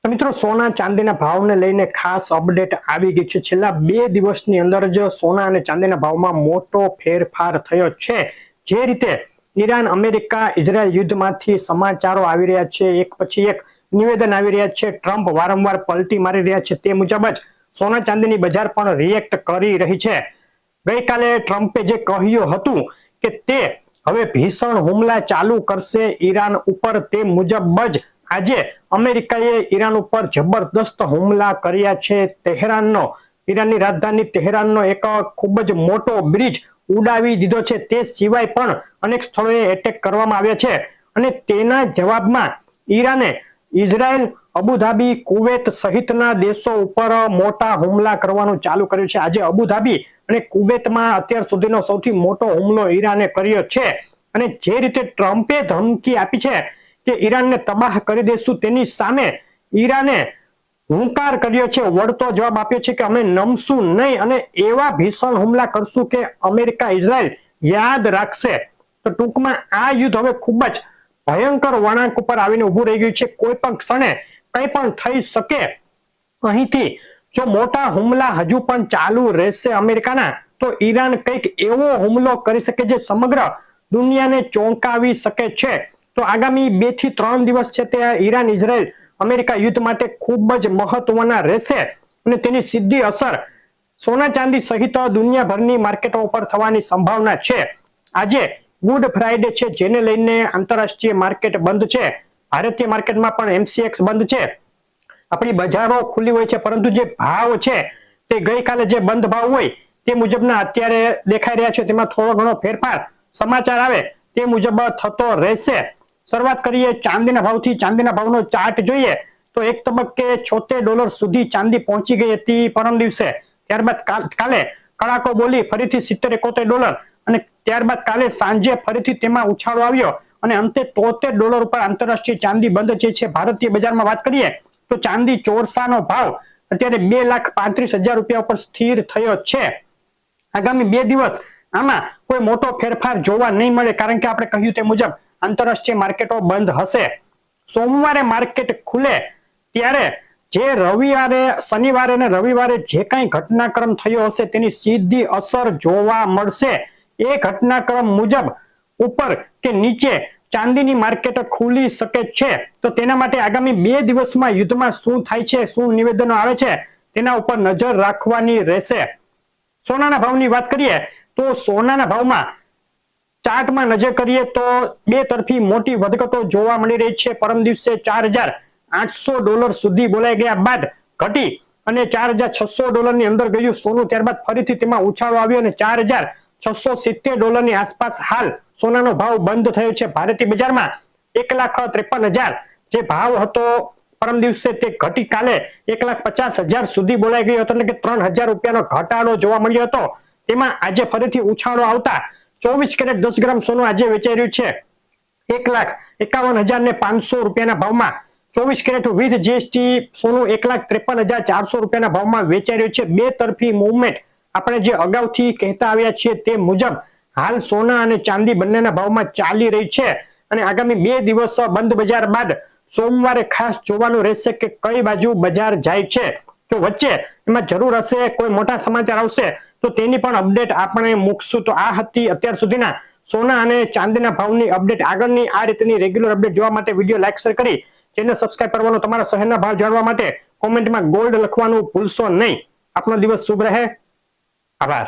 તો મિત્રો સોના ચાંદીના ભાવને લઈને ખાસ અપડેટ આવી ગઈ છે। છેલ્લા 2 દિવસની અંદર જ સોના અને ચાંદીના ભાવમાં મોટો ફેરફાર થયો છે। જે રીતે ઈરાન અમેરિકા ઇઝરાયલ યુદ્ધમાંથી સમાચારો આવી રહ્યા છે, એક પછી એક નિવેદન આવી રહ્યા છે, ટ્રમ્પ વારંવાર પલટી મારી રહ્યા છે, તે મુજબ જ સોના ચાંદીની બજાર પણ રિએક્ટ કરી રહી છે। ગઈકાલે ટ્રમ્પે જે કહ્યું હતું કે તે હવે ભીષણ હુમલા ચાલુ કરશે ઈરાન ઉપર, તે મુજબ જ આજે અમેરિકાએ ઈરાન ઉપર જબરદસ્ત હુમલા કર્યા છે। ઈરાનની રાજધાની તેહરાનનો એક ખૂબ જ મોટો બ્રિજ ઉડાવી દીધો છે। તે સિવાય પણ અનેક સ્થળોએ એટેક કરવામાં આવ્યા છે અને તેના જવાબમાં ઈરાને ઇઝરાયલ, અબુધાબી, કુવેત સહિતના દેશો ઉપર મોટા હુમલા કરવાનું ચાલુ કર્યું છે। આજે અબુધાબી અને કુવેતમાં અત્યાર સુધીનો સૌથી મોટો હુમલો ઈરાને કર્યો છે અને જે રીતે ટ્રમ્પે ધમકી આપી છે કે ઈરાનને તબાહ કરી દેશું, તેની સામે ઈરાને હુંકાર કર્યો છે, વળતો જવાબ આપ્યો છે કે અમે નમશું નહીં અને એવા ભીષણ હુમલા કરશું કે અમેરિકા ઇઝરાયલ યાદ રાખશે। તો ટૂંકમાં આ યુદ્ધ હવે ખૂબ જ ભયંકર વળાંક ઉપર આવીને ઊભું રહી ગયું છે। કોઈ પણ ક્ષણે કંઈ પણ થઈ શકે। અહીંથી જો મોટા હુમલા હજુ પણ ચાલુ રહેશે અમેરિકાના, તો ઈરાન કંઈક એવો હુમલો કરી શકે જે સમગ્ર દુનિયાને ચોંકાવી શકે છે। તો આગામી 2 થી 3 દિવસ છે તે ઈરાન ઇઝરાયલ અમેરિકા યુદ્ધ માટે ખૂબ જ મહત્વના રહેશે અને તેની સીધી અસર સોના ચાંદી સહિત દુનિયાભરની માર્કેટો ઉપર થવાની સંભાવના છે। આજે ગુડ ફ્રાઈડે છે, જેને લઈને આંતરરાષ્ટ્રીય માર્કેટ બંધ છે, ભારતીય માર્કેટમાં પણ MCX બંધ છે, આપણી બજારો ખુલ્લી હોય છે, પરંતુ જે ભાવ છે તે ગઈકાલે જે બંધ ભાવ હોય તે મુજબના અત્યારે દેખાઈ રહ્યા છે। તેમાં થોડો ઘણો ફેરફાર સમાચાર આવે તે મુજબ થતો રહેશે। શરૂઆત કરીએ ચાંદીના ભાવથી। ચાંદીના ભાવનો ચાર્ટ જોઈએ તો એક તબક્કે $76 સુધી ચાંદી પહોંચી ગઈ હતી પરમ દિવસે, ત્યારબાદ કાલે કડાકો બોલી ફરીથી $70-71 અને ત્યારબાદ કાલે સાંજે ફરીથી તેમાં ઉછાળો આવ્યો અને અંતે $73 ઉપર આંતરરાષ્ટ્રીય ચાંદી બંધ જે છે। ભારતીય બજારમાં વાત કરીએ તો ચાંદી ચોરસાનો ભાવ અત્યારે $2,35,000 ઉપર સ્થિર થયો છે। આગામી 2 દિવસ આમાં કોઈ મોટો ફેરફાર જોવા નહીં મળે, કારણ કે આપણે કહ્યું તે મુજબ આંતરરાષ્ટ્રીય માર્કેટો બંધ હશે। સોમવારે માર્કેટ ખુલે ત્યારે જે શનિવારે અને રવિવારે જે કાંઈ ઘટનાક્રમ થયો હશે તેની સીધી અસર જોવા મળશે। એ ઘટનાક્રમ મુજબ ઉપર કે નીચે ચાંદીની માર્કેટ ખુલી શકે છે। તો તેના માટે આગામી 2 દિવસમાં યુદ્ધમાં શું થાય છે, શું નિવેદનો આવે છે, તેના ઉપર નજર રાખવાની રહેશે। સોનાના ભાવની વાત કરીએ તો સોનાના ભાવમાં ચાર્ટમાં નજર કરીએ તો બે તરફી મોટી વધઘટો જોવા મળી રહી છે। પરમ દિવસે $4,800 સુધી બોલાઈ ગયા બાદ ઘટી અને $4,600 ની અંદર ગયું સોનું, ત્યારબાદ ફરીથી તેમાં ઉછાળો આવ્યો અને $4,670 ની આસપાસ હાલ સોનાનો ભાવ બંધ થયો છે। ભારતીય બજારમાં 1,53,000 જે ભાવ હતો પરમ દિવસે તે ઘટી કાલે 1,50,000 સુધી બોલાઈ ગયો હતો, એટલે કે $3,000 ઘટાડો જોવા મળ્યો હતો। તેમાં આજે ફરીથી ઉછાળો આવતા 24 કેરેટ 10 ગ્રામ સોનું આજે વેચાઈ રહ્યું છે $1,51,500 ના ભાવમાં। 24 કેરેટ વિથ GST સોનું $1,53,400 ના ભાવમાં વેચાઈ રહ્યું છે। બે તરફી મૂવમેન્ટ આપણે જે અગાઉથી કહેતા આવ્યા છીએ તે મુજબ હાલ સોના અને ચાંદી બંનેના ભાવમાં ચાલી રહી છે અને આગામી 2 દિવસ બંધ બજાર બાદ સોમવારે ખાસ જોવાનું રહેશે કે કઈ બાજુ બજાર જાય છે। તો વચ્ચે એમાં જરૂર હશે કોઈ મોટા સમાચાર આવશે તો તેની પણ અપડેટ આપણે મૂકશું। તો આ હતી અત્યાર સુધીના સોના અને ચાંદીના ભાવની અપડેટ। આગળની આ રીતની રેગ્યુલર અપડેટ જોવા માટે વિડીયો લાઈક શેર કરી ચેનલ સબસ્ક્રાઇબ કરવાનો, તમારા શહેરના ભાવ જાણવા માટે કોમેન્ટમાં ગોલ્ડ લખવાનું ભૂલશો નહીં। આપનો દિવસ શુભ રહે। આભાર।